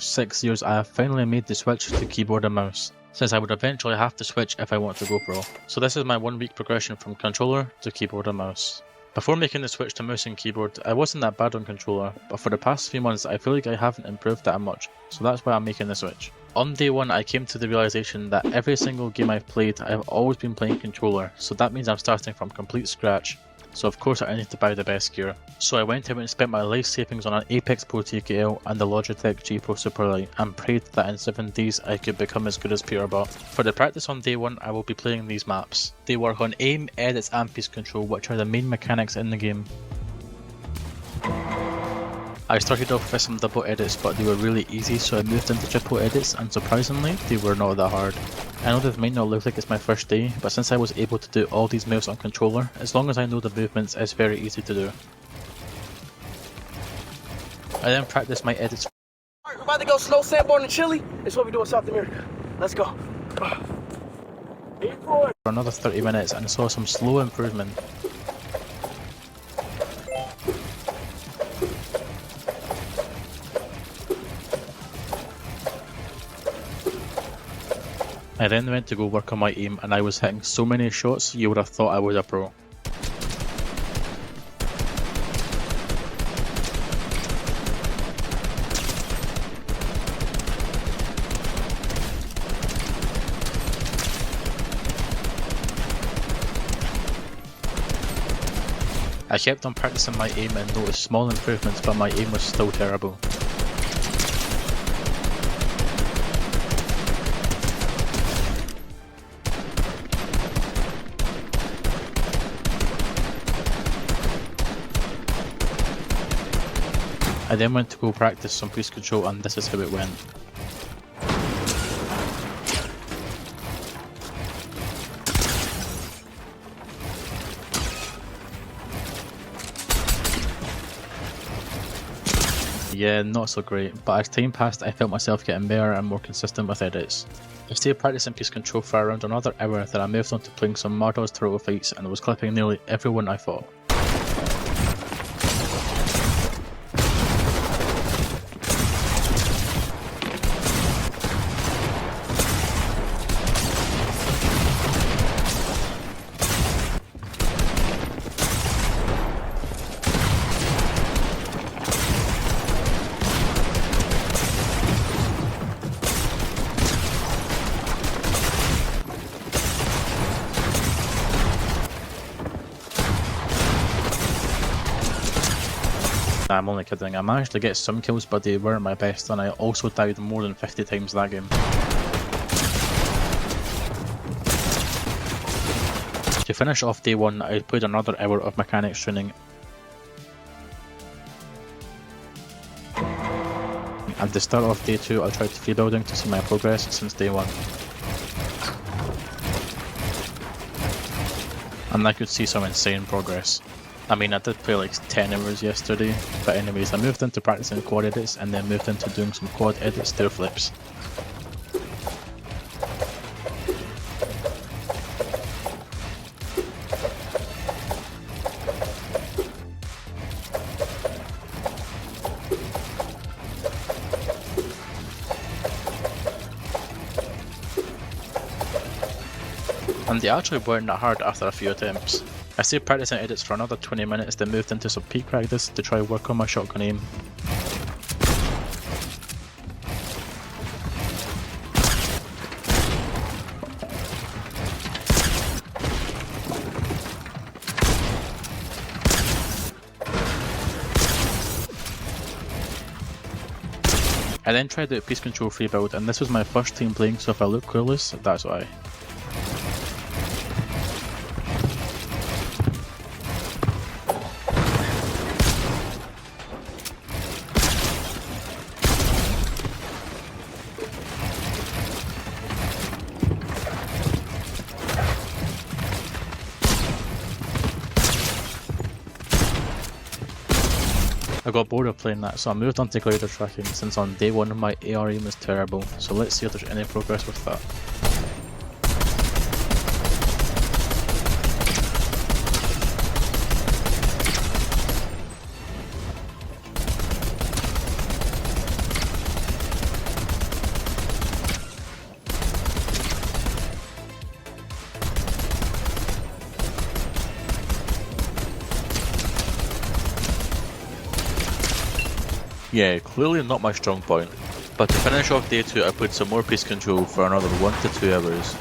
6 years I have finally made the switch to keyboard and mouse, since I would eventually have to switch if I want to go pro. So this is my 1 week progression from controller to keyboard and mouse. Before making the switch to mouse and keyboard, I wasn't that bad on controller, but for the past few months I feel like I haven't improved that much, so that's why I'm making the switch. On day 1 I came to the realization that every single game I've played I've always been playing controller, so that means I'm starting from complete scratch. So of course I need to buy the best gear. So I went out and spent my life savings on an Apex Pro TKL and the Logitech G Pro Superlight and prayed that in 7 days I could become as good as Peterbot. For the practice on day 1 I will be playing these maps. They work on aim, edits and piece control, which are the main mechanics in the game. I started off with some double edits but they were really easy, so I moved into triple edits and surprisingly they were not that hard. I know this might not look like it's my first day, but since I was able to do all these moves on controller, as long as I know the movements, it's very easy to do. I then practiced my edits. Alright, we're about to go slow sandboarding in Chile. It's what we do in South America. Let's go. For another 30 minutes and saw some slow improvement. I then went to go work on my aim and I was hitting so many shots you would have thought I was a pro. I kept on practicing my aim and noticed small improvements, but my aim was still terrible. I then went to go practice some piece control and this is how it went. Yeah, not so great, but as time passed I felt myself getting better and more consistent with edits. I stayed practicing piece control for around another hour, then I moved on to playing some Mardos Turtle fights and was clipping nearly everyone I fought. I'm only kidding, I managed to get some kills but they weren't my best and I also died more than 50 times that game. To finish off day 1 I played another hour of mechanics training. At the start of day 2 I tried free building to see my progress since day 1. And I could see some insane progress. I mean, I did play like 10 hours yesterday, but anyways, I moved into practicing quad edits and then moved into doing some quad edit stair flips. And they actually weren't that hard after a few attempts. I stayed practicing edits for another 20 minutes, then moved into some peak practice to try work on my shotgun aim. I then tried out piece control free build and this was my first time playing, so if I look clueless, that's why. I got bored of playing that, so I moved on to glider tracking since on day 1 my AR aim was terrible, so let's see if there's any progress with that. Yeah, clearly not my strong point. But to finish off day 2, I played some more Peace Control for another 1 to 2 hours.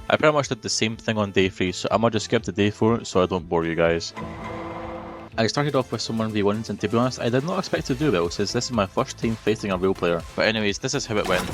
I pretty much did the same thing on day 3, so I'ma just skip to day 4 so I don't bore you guys. I started off with some 1v1s, and to be honest, I did not expect to do well since this is my first time fighting a real player. But anyways, this is how it went.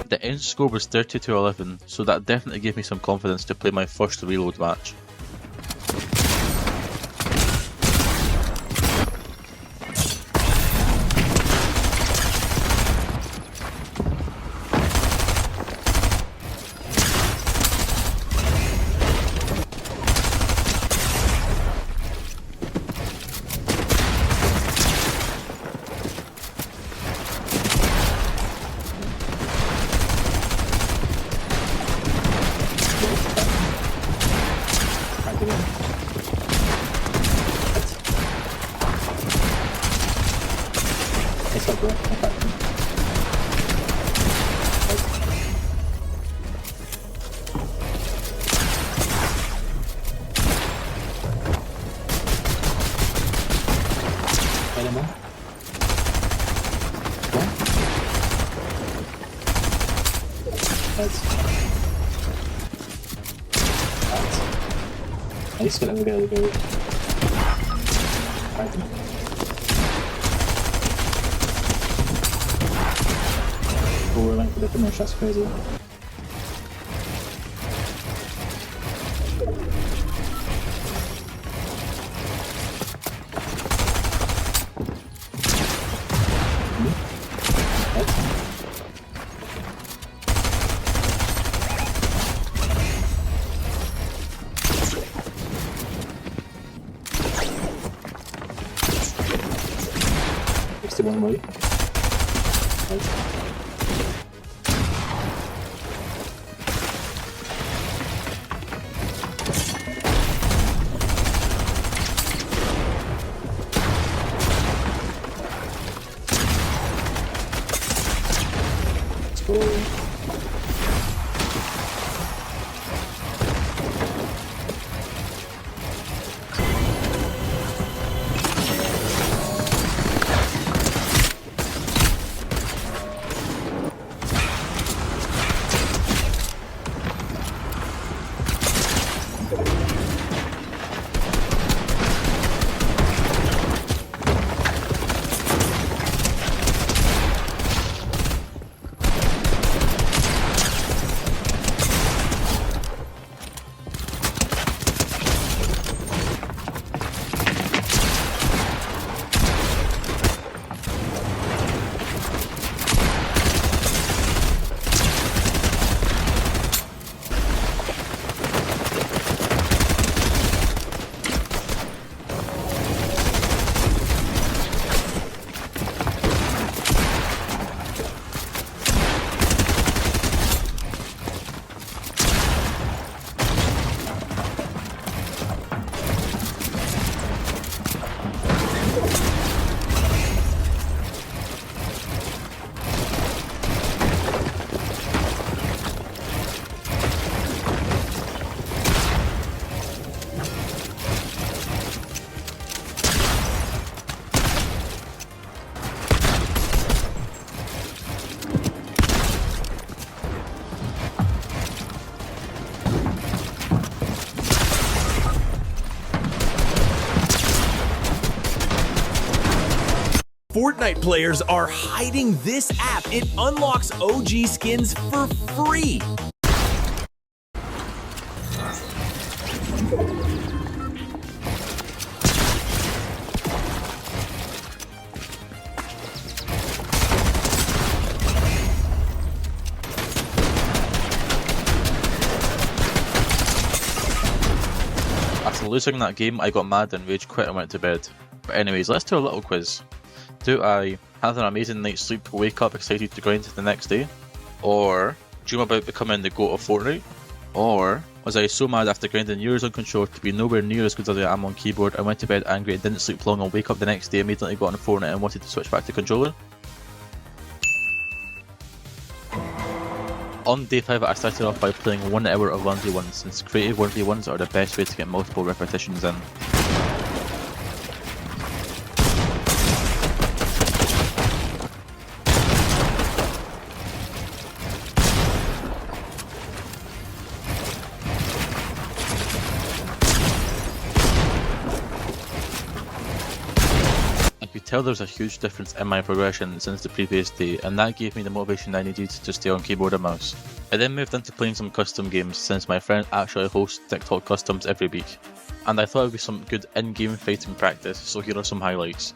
The end score was 30-11, so that definitely gave me some confidence to play my first reload match. He's gonna go. Oh, we're waiting for the finish, that's crazy. One way. Let's go. Fortnite players are hiding this app. It unlocks OG skins for free. After losing that game, I got mad and rage quit and went to bed. But anyways, let's do a little quiz. Do I have an amazing night's sleep, wake up excited to grind the next day? Or dream about becoming the GOAT of Fortnite? Or was I so mad after grinding years on controller to be nowhere near as good as I am on keyboard, I went to bed angry and didn't sleep long and wake up the next day immediately got on Fortnite and wanted to switch back to controller? On day 5 I started off by playing 1 hour of 1v1s, since creative 1v1s are the best way to get multiple repetitions in. I could tell there was a huge difference in my progression since the previous day, and that gave me the motivation I needed to stay on keyboard and mouse. I then moved into playing some custom games since my friend actually hosts TikTok customs every week, and I thought it would be some good in-game fighting practice, so here are some highlights.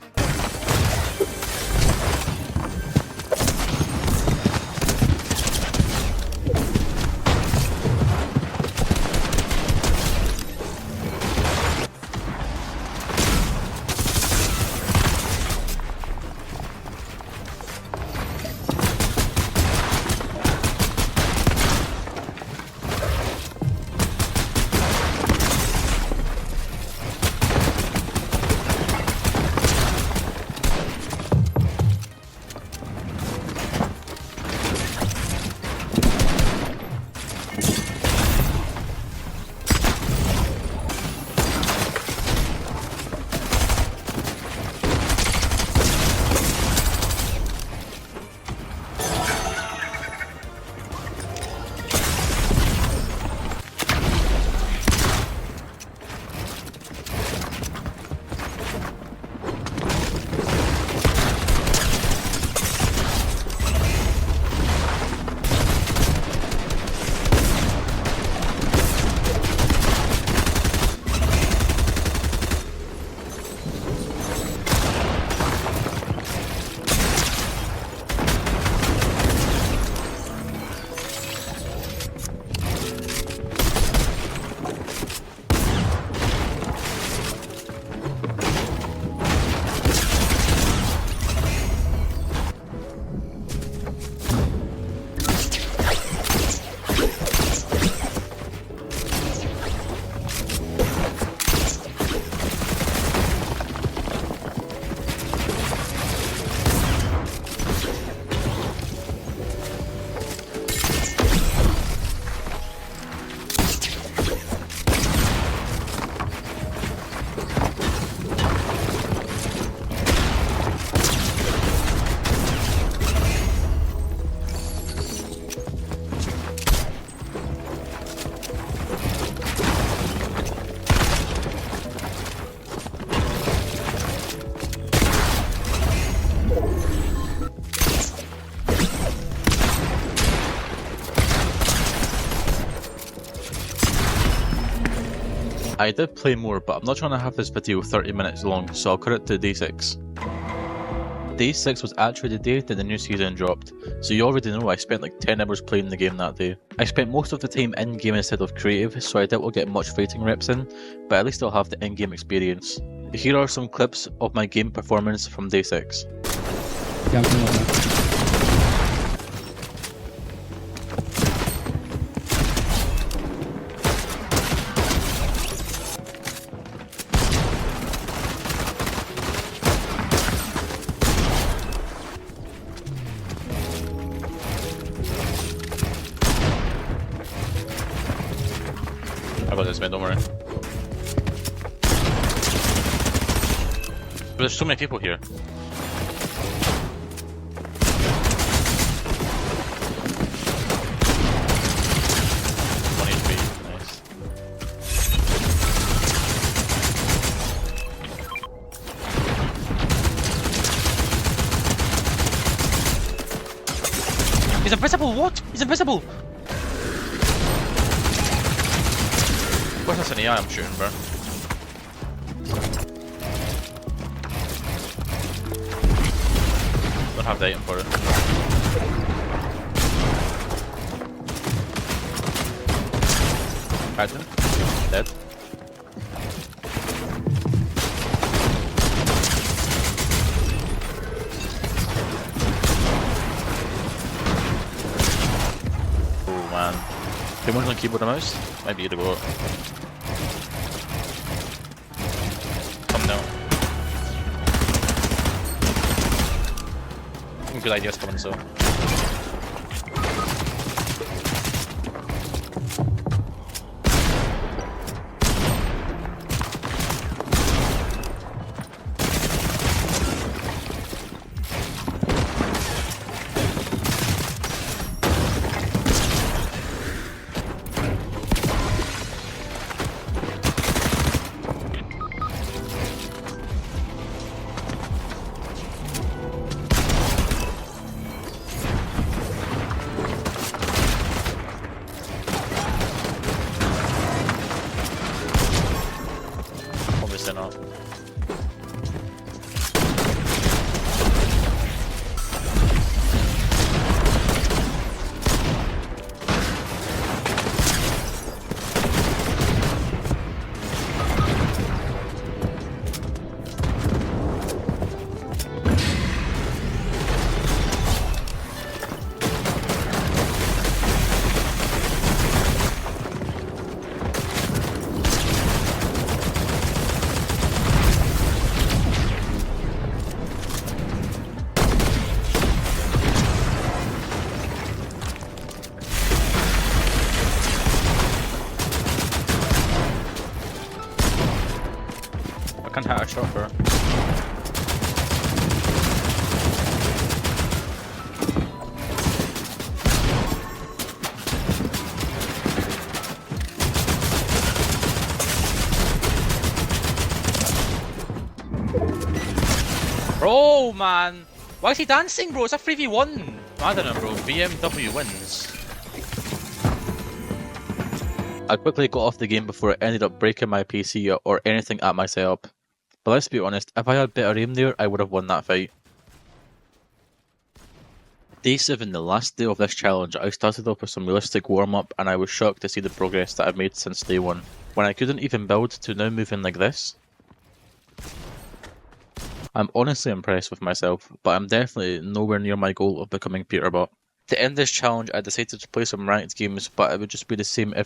I did play more, but I'm not trying to have this video 30 minutes long, so I'll cut it to day 6. Day 6 was actually the day that the new season dropped, so you already know I spent like 10 hours playing the game that day. I spent most of the time in-game instead of creative, so I doubt we'll get much fighting reps in, but at least I'll have the in-game experience. Here are some clips of my game performance from day 6. I got this man, don't worry. There's so many people here. Nice. He's invisible, what? He's invisible! Unless that's an AI I'm shooting, bro. Don't have the item for it. Cracked him. Dead. Oh man. Someone's on keyboard and mouse? Might be the boat. Come now. Good ideas coming, so. Obviously not. I can't hit a shot for her. Bro, man! Why is he dancing, bro? It's a 3v1! I don't know, bro. BMW wins. I quickly got off the game before it ended up breaking my PC or anything at my setup. But let's be honest, if I had better aim there, I would have won that fight. Day 7, the last day of this challenge, I started off with some realistic warm-up and I was shocked to see the progress that I've made since day 1. When I couldn't even build to now moving like this. I'm honestly impressed with myself, but I'm definitely nowhere near my goal of becoming Peterbot. To end this challenge, I decided to play some ranked games, but it would just be the same every